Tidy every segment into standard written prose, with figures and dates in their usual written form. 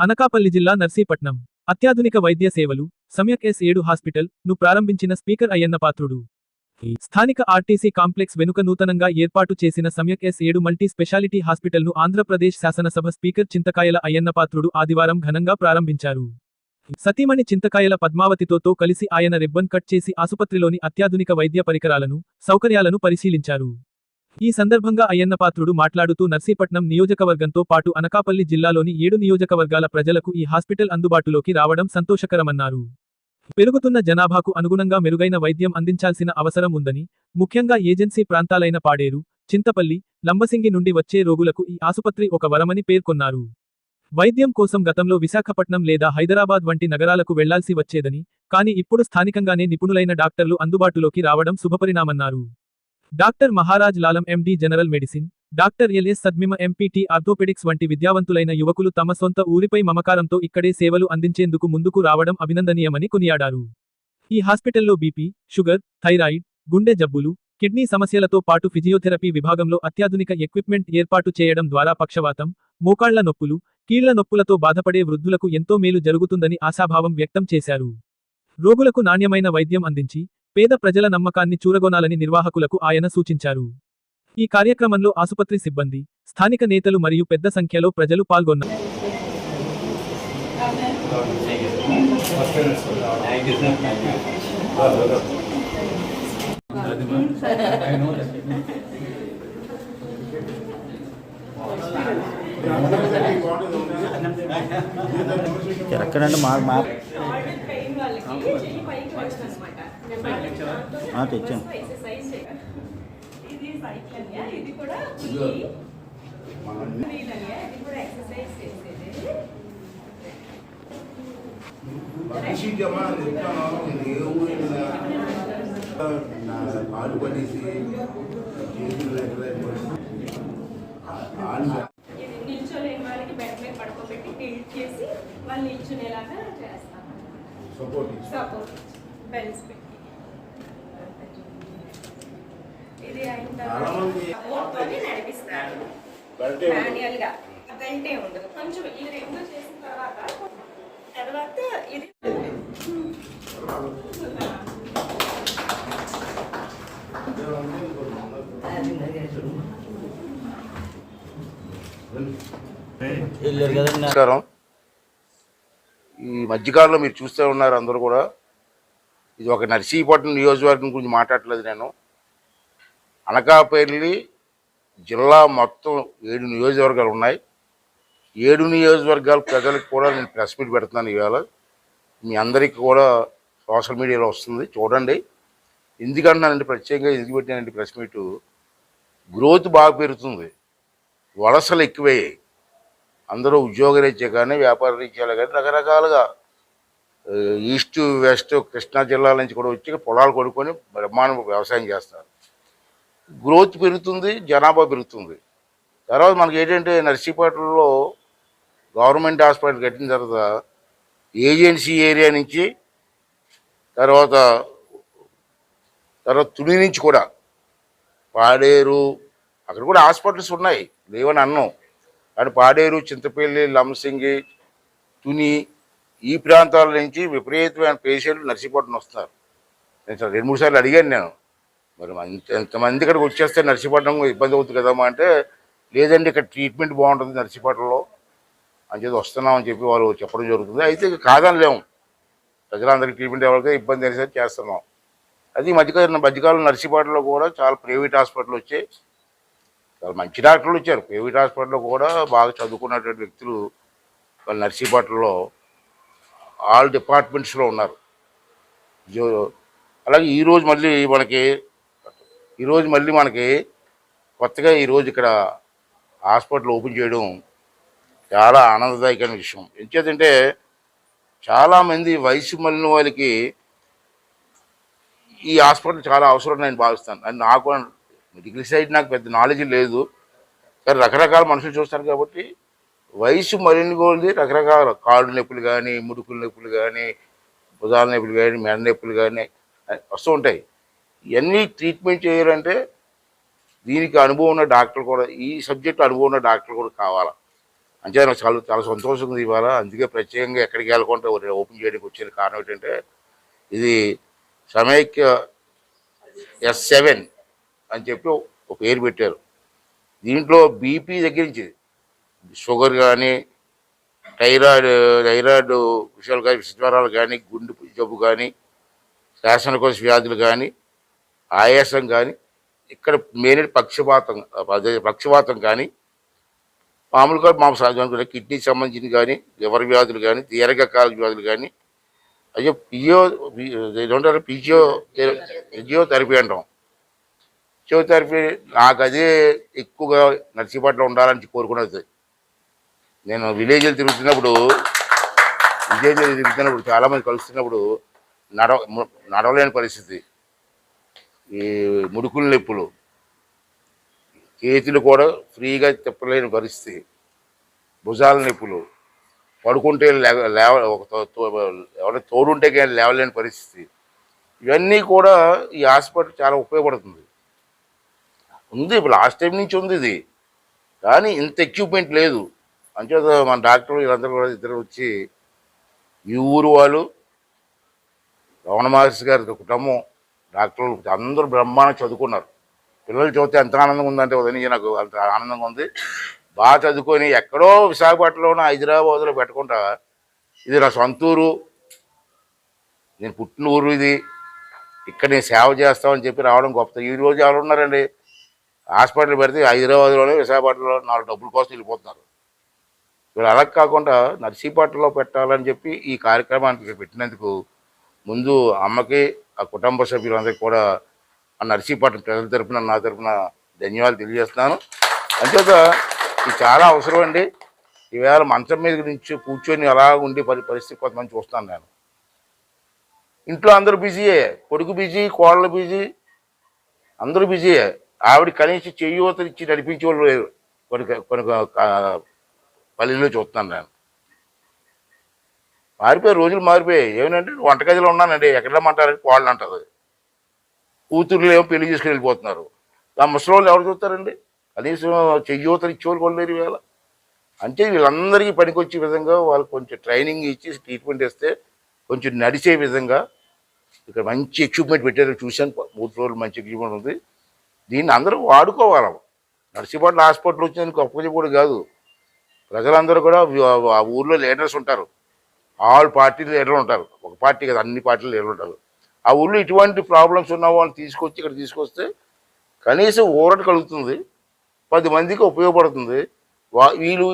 అనకాపల్లి జిల్లా నర్సీపట్నం అత్యాధునిక వైద్య సేవలు సమ్యక్ S7 హాస్పిటల్ ను ప్రారంభించిన స్పీకర్ అయ్యన్న పాత్రుడు. స్థానిక ఆర్టీసీ కాంప్లెక్స్ వెనుక నూతనంగా ఏర్పాటు చేసిన సమ్యక్ S7 మల్టీ స్పెషాలిటీ హాస్పిటల్ను ఆంధ్రప్రదేశ్ శాసనసభ స్పీకర్ చింతకాయల అయ్యన్న పాత్రుడు ఆదివారం ఘనంగా ప్రారంభించారు. సతీమణి చింతకాయల పద్మావతితో కలిసి ఆయన రిబ్బన్ కట్ చేసి ఆసుపత్రిలోని అత్యాధునిక వైద్య పరికరాలను, సౌకర్యాలను పరిశీలించారు. ఈ సందర్భంగా అయ్యన్న పాత్రుడు మాట్లాడుతూ నర్సీపట్నం నియోజకవర్గంతో పాటు అనకాపల్లి జిల్లాలోని 7 నియోజకవర్గాల ప్రజలకు ఈ హాస్పిటల్ అందుబాటులోకి రావడం సంతోషకరమన్నారు. పెరుగుతున్న జనాభాకు అనుగుణంగా మెరుగైన వైద్యం అందించాల్సిన అవసరం ఉందని, ముఖ్యంగా ఏజెన్సీ ప్రాంతాలైన పాడేరు, చింతపల్లి, లంబసింగి నుండి వచ్చే రోగులకు ఈ ఆసుపత్రి ఒక వరమని పేర్కొన్నారు. వైద్యం కోసం గతంలో విశాఖపట్నం లేదా హైదరాబాద్ వంటి నగరాలకు వెళ్లాల్సి వచ్చేదని, కానీ ఇప్పుడు స్థానికంగానే నిపుణులైన డాక్టర్లు అందుబాటులోకి రావడం శుభపరిణామన్నారు. Doctor Maharaj Lalam MD general medicine, doctor LS Sadmima MPT orthopaedics వంటి విద్యావంతులైన యువకులు తమ సొంత ఊరిపై మమకారంతో ఇక్కడే సేవలు అందించేందుకు ముందుకు రావడం అభినందనీయమని కొనియాడారు. ఈ హాస్పిటల్లో బీపీ, షుగర్, థైరాయిడ్, గుండె జబ్బులు, కిడ్నీ సమస్యలతో పాటు ఫిజియోథెరపీ విభాగంలో అత్యాధునిక ఎక్విప్మెంట్ ఏర్పాటు చేయడం ద్వారా పక్షవాతం, మోకాళ్ల నొప్పులు, కీళ్ల నొప్పులతో బాధపడే వృద్ధులకు ఎంతో మేలు జరుగుతుందని ఆశాభావం వ్యక్తం చేశారు. రోగులకు నాణ్యమైన వైద్యం అందించి, పేద ప్రజల నమ్మకాన్ని చూరగొనాలని నిర్వాహకులకు ఆయన సూచించారు. ఈ కార్యక్రమంలో ఆసుపత్రి సిబ్బంది, స్థానిక నేతలు మరియు పెద్ద సంఖ్యలో ప్రజలు పాల్గొన్నారు. ఎక్కడంటే మా తెచ్చాను. నిల్చోలేని వాళ్ళకి బెడ్ మీద పడుకోబెట్టి టిల్ట్ చేసి వాళ్ళు నిల్చునేలాగా చేస్తాం. సపోర్ట్ బెల్స్ పెట్టి ఇది అయిన తర్వాత నడిపిస్తారు. మాన్యువల్ గా బెల్టే ఉండదు. కొంచెం ఈ రెండు చేసిన తర్వాత ఇది నమస్కారం. ఈ మధ్యకాలంలో మీరు చూస్తూ ఉన్నారు అందరూ కూడా. ఇది ఒక నర్సీపట్నం నియోజకవర్గం గురించి మాట్లాడలేదు నేను. అనకాపల్లి జిల్లా మొత్తం 7 నియోజకవర్గాలు ఉన్నాయి. 7 నియోజకవర్గాల ప్రజలకు కూడా నేను ప్రెస్ మీట్ పెడుతున్నాను ఇవాళ. మీ అందరికీ కూడా సోషల్ మీడియాలో వస్తుంది, చూడండి. ఎందుకంటున్నానంటే ప్రత్యేకంగా ఎందుకు పెట్టానంటే ప్రెస్ మీటు, గ్రోత్ బాగా పెరుగుతుంది, వలసలు ఎక్కువయ్యాయి. అందరూ ఉద్యోగరీత్యా కానీ వ్యాపార రీత్యాలు కానీ రకరకాలుగా ఈస్ట్ వెస్ట్ కృష్ణా జిల్లాల నుంచి కూడా వచ్చి పొలాలు కొనుక్కొని బ్రహ్మాండ వ్యవసాయం చేస్తారు. గ్రోత్ పెరుగుతుంది, జనాభా పెరుగుతుంది. తర్వాత మనకి ఏంటంటే నర్సీపట్నంలో గవర్నమెంట్ హాస్పిటల్ కట్టిన తర్వాత ఏజెన్సీ ఏరియా నుంచి తర్వాత తుని నుంచి కూడా పాడేరు అక్కడ కూడా హాస్పిటల్స్ ఉన్నాయి, లేవని అన్నాం. కానీ పాడేరు, చింతపల్లి, లంబసింగి, తుని ఈ ప్రాంతాల నుంచి విపరీతమైన పేషెంట్లు నర్సీపట్నం వస్తున్నారు. నేను 2-3 సార్లు అడిగాను నేను, మరి ఎంతమంది ఇక్కడికి వచ్చేస్తే నర్సీపట్నం ఇబ్బంది అవుతుంది కదమ్మా అంటే, లేదండి ఇక్కడ ట్రీట్మెంట్ బాగుంటుంది నర్సీపట్నంలో అని చెప్పి వస్తున్నామని చెప్పి వాళ్ళు చెప్పడం జరుగుతుంది. అయితే కాదనలేము, ప్రజలందరికీ ట్రీట్మెంట్ ఎవరికైతే ఇబ్బంది అనేసరి చేస్తున్నాం. అది మధ్యకాలం నర్సీపట్నంలో కూడా చాలా ప్రైవేట్ హాస్పిటల్ వచ్చాయి, చాలా మంచి డాక్టర్లు వచ్చారు. ప్రైవేట్ హాస్పిటల్లో కూడా బాగా చదువుకున్నటువంటి వ్యక్తులు వాళ్ళు నర్సీపట్నంలో ఆల్ డిపార్ట్మెంట్స్లో ఉన్నారు. అలాగే ఈరోజు మళ్ళీ మనకి కొత్తగా ఈరోజు ఇక్కడ హాస్పిటల్ ఓపెన్ చేయడం చాలా ఆనందదాయకమైన విషయం. ఎందుకంటే చాలామంది వయసు మళ్ళిన వాళ్ళకి ఈ హాస్పిటల్ చాలా అవసరం నేను భావిస్తాను. అని నాకు మెడికల్ సైడ్ నాకు పెద్ద నాలెడ్జ్ లేదు, కానీ రకరకాల మనుషులు చూస్తాను కాబట్టి వయసు మళ్ళిన కొద్ది రకరకాల కాళ్ళు నొప్పులు కానీ, ముడుకుల నొప్పులు కానీ, భుజాల నొప్పులు కానీ, మెడ నొప్పులు కానీ వస్తూ ఉంటాయి. ఇవన్నీ ట్రీట్మెంట్ చేయాలంటే దీనికి అనుభవం ఉన్న డాక్టర్లు కూడా, ఈ సబ్జెక్టు అనుభవం ఉన్న డాక్టర్లు కూడా కావాలి. అంటే నాకు చాలా చాలా సంతోషం ఉంది ఇవాళ. అందుకే ప్రత్యేకంగా ఎక్కడికి వెళ్ళకుండా ఓపెన్ చేయడానికి వచ్చే కారణం ఏంటంటే ఇది సమైక్య S7 అని చెప్పి ఒక పేరు పెట్టారు. దీంట్లో బీపీ దగ్గర నుంచి షుగర్ కానీ, థైరాయిడ్ విషయాలు కానీ, విషజ్వరాలు కానీ, గుండె జబ్బు కానీ, శ్వాసకోశ వ్యాధులు కానీ, ఆయాసం కానీ, ఇక్కడ మెయిన్ పక్షవాతం కానీ, మామూలుగా సహజంగా కిడ్నీకి సంబంధించిన కానీ, లివర్ వ్యాధులు కానీ, దీర్ఘకాలిక వ్యాధులు కానీ, అయ్యో ఫిజియోథెరపీ అంటాం. ఫిజియోథెరపీ నాకు అదే ఎక్కువగా నర్సీపట్నంలో ఉండాలని కోరుకున్నది. నేను విలేజ్లు తిరుగుతున్నప్పుడు చాలామంది కలుస్తున్నప్పుడు నడవలేని పరిస్థితి, ఈ ముడుకుల నొప్పులు, చేతులు కూడా ఫ్రీగా తిప్పలేని పరిస్థితి, భుజాల నొప్పులు, పడుకుంటే ఎవరైనా తోడుంటే కానీ లేవలేని పరిస్థితి, ఇవన్నీ కూడా ఈ హాస్పిటల్ చాలా ఉపయోగపడుతుంది. ఉంది ఇప్పుడు లాస్ట్ టైం నుంచి ఉంది ఇది, కానీ ఇంత ఎక్విప్మెంట్ లేదు. అంచేత మన డాక్టర్లు వీళ్ళందరూ కూడా ఇద్దరు వచ్చి ఈ ఊరు వాళ్ళు, రమణ మహర్షి గారి కుటుంబం, డాక్టర్లు అందరూ బ్రహ్మాండంగా చదువుకున్నారు. పిల్లలు చదివితే ఎంత ఆనందంగా ఉందంటే ఉదయం నాకు అంత ఆనందంగా ఉంది. బాగా చదువుకొని ఎక్కడో విశాఖపట్నంలోనో హైదరాబాద్లో పెట్టకుండా ఇది నా సొంతూరు, నేను పుట్టిన ఊరు ఇది, ఇక్కడ నేను సేవ చేస్తామని చెప్పి రావడం గొప్ప. ఈరోజు ఎవరు ఉన్నారండి హాస్పిటల్ పెడితే హైదరాబాద్లోనే విశాఖపట్నంలో 4 డబ్బుల కోసం వెళ్ళిపోతున్నారు. ఇప్పుడు అలా కాకుండా నర్సీపట్నంలో పెట్టాలని చెప్పి ఈ కార్యక్రమానికి పెట్టినందుకు ముందు అమ్మకి, ఆ కుటుంబ సభ్యులందరికీ కూడా ఆ నర్సీపట్నం ప్రజల తరపున, నా తరపున ధన్యవాదాలు తెలియజేస్తున్నాను. అంచేత ఇది చాలా అవసరం అండి. ఈవేళ మంచం మీద నుంచి కూర్చొని అలా ఉండే పరిస్థితి కొంతమంది చూస్తాను నేను. ఇంట్లో అందరూ బిజీయే, కొడుకు బిజీ, కోడలు బిజీ, అందరూ బిజీయే. ఆవిడ కనీసం చెయ్యూతలు ఇచ్చి నడిపించే వాళ్ళు లేరు. కొన్ని పల్లెల్లో చూస్తున్నాను నేను. మారిపోయాయి, రోజులు మారిపోయాయి. ఏమనంటే వంటగదిలో ఉన్నానండి, ఎక్కడ రమ్మంటారంటే కోడలు అంటుంది, కూతుర్లు ఏమో పెళ్లి చేసుకుని వెళ్ళిపోతున్నారు. ఆ ముసలోళ్ళు ఎవరు చూస్తారండి? కనీసం చెయ్యూతలు ఇచ్చేవాళ్ళు కూడా లేరు ఇవాళ. అంటే వీళ్ళందరికీ పనికొచ్చే విధంగా వాళ్ళకి కొంచెం ట్రైనింగ్ ఇచ్చి ట్రీట్మెంట్ ఇస్తే కొంచెం నడిచే విధంగా ఇక్కడ మంచి ఎక్విప్మెంట్ పెట్టారు. చూశాను 3 ఫ్లోర్లు మంచి ఎక్విప్మెంట్ ఉంది. దీన్ని అందరూ వాడుకోవాలి. నర్సీపట్నం హాస్పిటల్ వచ్చినందుకు అప్పచెప్పుడు కాదు, ప్రజలందరూ కూడా ఆ ఊర్లో లీడర్స్ ఉంటారు, ఆల్ పార్టీ లీడర్లు ఉంటారు. ఒక పార్టీ కదా, అన్ని పార్టీలు లీడర్లు ఉంటారు. ఆ ఊళ్ళో ఇటువంటి ప్రాబ్లమ్స్ ఉన్న వాళ్ళని తీసుకొచ్చి ఇక్కడ తీసుకొస్తే కనీసం ఊరట కలుగుతుంది, 10 మందికి ఉపయోగపడుతుంది. వీళ్ళు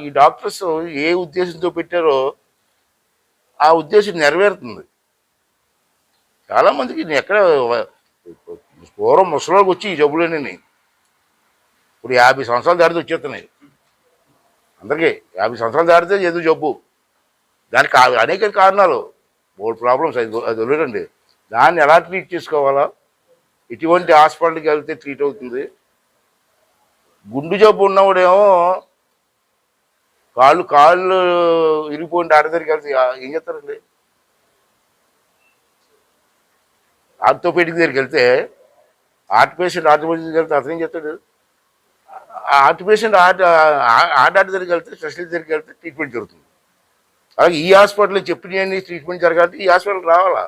ఈ డాక్టర్స్ ఏ ఉద్దేశంతో పెట్టారో ఆ ఉద్దేశం నెరవేరుతుంది. చాలామందికి ఎక్కడ పూర్వం ముసలోకి వచ్చి ఈ జబ్బులన్నీ ఇప్పుడు 50 సంవత్సరాలు దాటితే వచ్చేస్తున్నాయి అందరికీ. 50 సంవత్సరాలు దాటితే ఏదో జబ్బు, దానికి అనేక కారణాలు, 3 ప్రాబ్లమ్స్ అది వదిలేదండి. దాన్ని ఎలా ట్రీట్ చేసుకోవాలా, ఇటువంటి హాస్పిటల్కి వెళ్తే ట్రీట్ అవుతుంది. గుండు జబ్బు ఉన్నవాడేమో కాళ్ళు ఇరిగిపోయిన డాక్టర్ దగ్గరికి వెళ్తే ఏం చేస్తారండి? ఆర్థోపెడిక్ దగ్గరికి వెళ్తే, ఆర్థోపెడిక్ దగ్గరికి వెళ్తే అతను ఏం చేస్తాడు? డాక్టర్ దగ్గరికి వెళ్తే, స్పెషలిస్ట్ దగ్గరికి వెళ్తే ట్రీట్మెంట్ జరుగుతుంది. అలాగే ఈ హాస్పిటల్లో చెప్పినవన్నీ ట్రీట్మెంట్ జరగాలంటే ఈ హాస్పిటల్ రావాలా?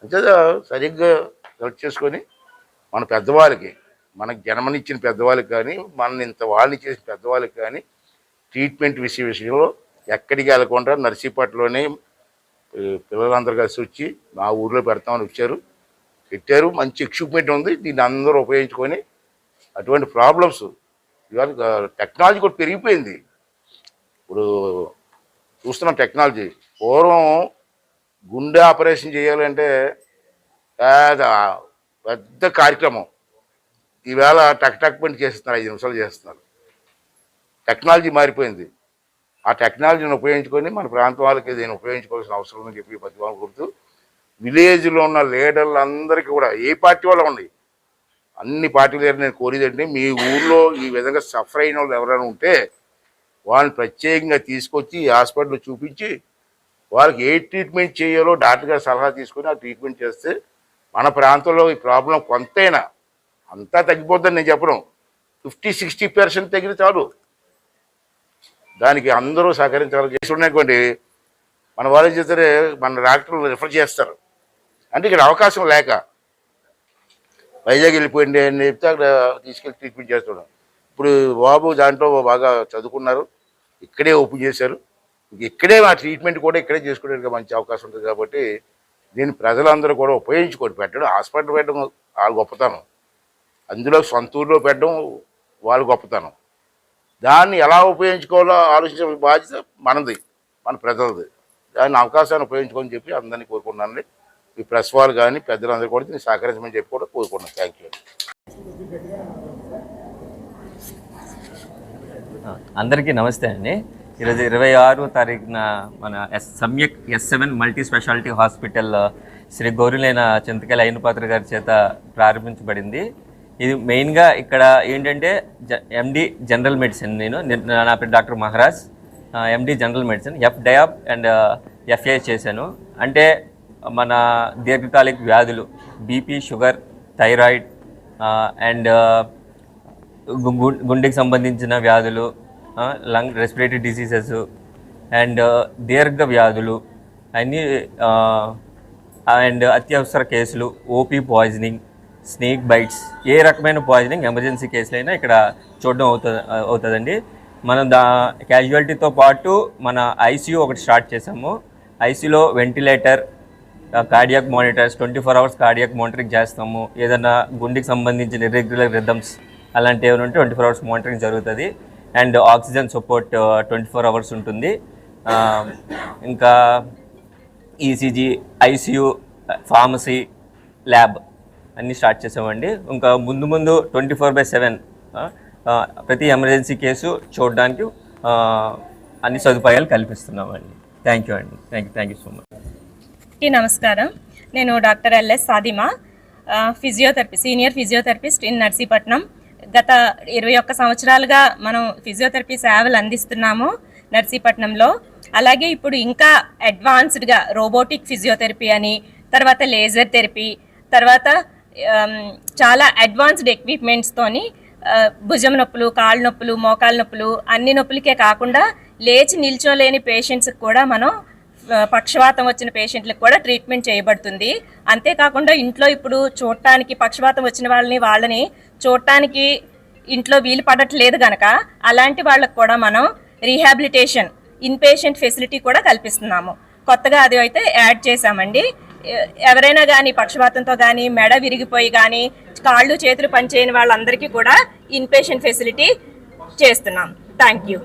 అంతే సరిగ్గా సెలెక్ట్ చేసుకొని మన పెద్దవాళ్ళకి, మనకు జన్మనిచ్చిన పెద్దవాళ్ళకి కానీ, మన ఇంత వాళ్ళని చేసిన పెద్దవాళ్ళకి కానీ ట్రీట్మెంట్ విషయంలో ఎక్కడికి వెళ్ళకుండా నర్సీపట్నంలోనే పిల్లలందరూ కలిసి వచ్చి మా ఊర్లో పెడతామని పెట్టారు. మంచి ఎక్విప్మెంట్ ఉంది, దీన్ని అందరూ ఉపయోగించుకొని అటువంటి ప్రాబ్లమ్స్. ఇవాళ టెక్నాలజీ కూడా పెరిగిపోయింది. ఇప్పుడు చూస్తున్నాం టెక్నాలజీ. పూర్వం గుండె ఆపరేషన్ చేయాలంటే పెద్ద కార్యక్రమం, ఈవేళ టక్ పని చేస్తున్నారు, 5 నిమిషాలు చేస్తున్నారు. టెక్నాలజీ మారిపోయింది. ఆ టెక్నాలజీని ఉపయోగించుకొని మన ప్రాంతం వాళ్ళకి దీన్ని ఉపయోగించుకోవాల్సిన అవసరం ఉందని చెప్పి ప్రతిభావం గుర్తు విలేజ్లో ఉన్న లీడర్లందరికీ కూడా, ఏ పార్టీ వాళ్ళు ఉండి, అన్ని పార్టీ లీడర్ నేను కోరేదండి, మీ ఊళ్ళో ఈ విధంగా సఫర్ అయిన వాళ్ళు ఎవరైనా ఉంటే వాళ్ళని ప్రత్యేకంగా తీసుకొచ్చి ఈ హాస్పిటల్లో చూపించి వాళ్ళకి ఏ ట్రీట్మెంట్ చేయాలో డాక్టర్ గారు సలహా తీసుకొని ఆ ట్రీట్మెంట్ చేస్తే మన ప్రాంతంలో ఈ ప్రాబ్లం కొంతైనా, అంతా తగ్గిపోద్దని నేను చెప్పడం, 50-60% తగ్గితే చాలు. దానికి అందరూ సహకరించాలి. చేసి ఉన్నటువంటి మన వాళ్ళు చేస్తే మన డాక్టర్లు రిఫర్ చేస్తారు. అంటే ఇక్కడ అవకాశం లేక వైజాగ్ వెళ్ళిపోయింది అని చెప్తే అక్కడ తీసుకెళ్ళి ట్రీట్మెంట్ చేస్తున్నాం. ఇప్పుడు బాబు దాంట్లో బాగా చదువుకున్నారు, ఇక్కడే ఓపెన్ చేశారు. ఇక్కడే ఆ ట్రీట్మెంట్ కూడా ఇక్కడే చేసుకోవడానికి మంచి అవకాశం ఉంటుంది. కాబట్టి దీన్ని ప్రజలందరూ కూడా ఉపయోగించుకోండి. పెట్టడం హాస్పిటల్ పెట్టడం వాళ్ళ గొప్పతనం, అందులో సొంత ఊళ్ళో పెట్టడం వాళ్ళ గొప్పతనం. దాన్ని ఎలా ఉపయోగించుకోవాలో ఆలోచించే బాధ్యత మనది, మన ప్రజలది. దాన్ని అవకాశాన్ని ఉపయోగించుకోని చెప్పి అందరినీ కోరుకున్నానండి. ఈ ప్రెస్ వాళ్ళు కానీ పెద్దలందరూ కూడా దీన్ని సహకరించమని చెప్పి కూడా కోరుకున్నాను. Thank you. అందరికీ నమస్తే అండి. ఈరోజు 26వ తారీఖున మన Samyak S7 multi speciality hospital Shri గౌరిలేన చింతకాయల అయ్యనపాత్ర గారి చేత ప్రారంభించబడింది. ఇది మెయిన్గా ఇక్కడ ఏంటంటే ఎండి జనరల్ మెడిసిన్, నా పేరు doctor Maharaj, MD general medicine, FDiap and FA చేశాను. అంటే మన దీర్ఘకాలిక వ్యాధులు, బీపీ, షుగర్, థైరాయిడ్ అండ్ గుండెకి సంబంధించిన వ్యాధులు, లంగ్ రెస్పిరేటరీ డిసీజెస్ అండ్ దీర్ఘ వ్యాధులు అన్నీ, అండ్ అత్యవసర కేసులు, ఓపీ పాయిజనింగ్, స్నేక్ బైట్స్, ఏ రకమైన పాయిజనింగ్ ఎమర్జెన్సీ కేసులైనా ఇక్కడ చూడడం అవుతుందండి. మనం క్యాజువాలిటీతో పాటు మన ఐసీయూ ఒకటి స్టార్ట్ చేసాము. ఐసీయూలో ventilator, cardiac monitors, 24 hours cardiac monitoring చేస్తాము. ఏదైనా గుండెకి సంబంధించిన ఇర్రెగ్యులర్ రిథమ్స్ అలాంటివి ఏమైనా ఉంటే 24 hours మానిటరింగ్ జరుగుతుంది. అండ్ ఆక్సిజన్ సపోర్ట్ 24 hours ఉంటుంది. ఇంకా ఈసీజీ, ఐసీయూ, ఫార్మసీ, ల్యాబ్ అన్నీ స్టార్ట్ చేసామండి. ఇంకా ముందు 24/7 ప్రతి ఎమర్జెన్సీ కేసు చూడడానికి అన్ని సదుపాయాలు కల్పిస్తున్నామండి. థ్యాంక్ యూ అండి. Thank you so much. నమస్కారం, నేను doctor LS Sadima, physiotherapy, senior physiotherapist in Narsipatnam. గత 21 సంవత్సరాలుగా మనం ఫిజియోథెరపీ సేవలు అందిస్తున్నాము నర్సీపట్నంలో. అలాగే ఇప్పుడు ఇంకా అడ్వాన్స్డ్గా రోబోటిక్ ఫిజియోథెరపీ అని, తర్వాత లేజర్ థెరపీ, తర్వాత చాలా అడ్వాన్స్డ్ ఎక్విప్మెంట్స్తోని భుజం నొప్పులు, కాళ్ళ నొప్పులు, మోకాళ్ళ నొప్పులు, అన్ని నొప్పులకే కాకుండా లేచి నిల్చోలేని పేషెంట్స్కి కూడా మనం, పక్షవాతం వచ్చిన పేషెంట్లకు కూడా ట్రీట్మెంట్ చేయబడుతుంది. అంతేకాకుండా ఇంట్లో ఇప్పుడు చూడటానికి పక్షవాతం వచ్చిన వాళ్ళని చూడటానికి ఇంట్లో వీలు పడట్లేదు కనుక అలాంటి వాళ్ళకు కూడా మనం రీహాబిలిటేషన్ ఇన్పేషెంట్ ఫెసిలిటీ కూడా కల్పిస్తున్నాము. కొత్తగా అది అయితే యాడ్ చేశామండి. ఎవరైనా కానీ పక్షవాతంతో కానీ, మెడ విరిగిపోయి కానీ, కాళ్ళు చేతులు పనిచేయని వాళ్ళందరికీ కూడా ఇన్పేషెంట్ ఫెసిలిటీ చేస్తున్నాం. Thank you.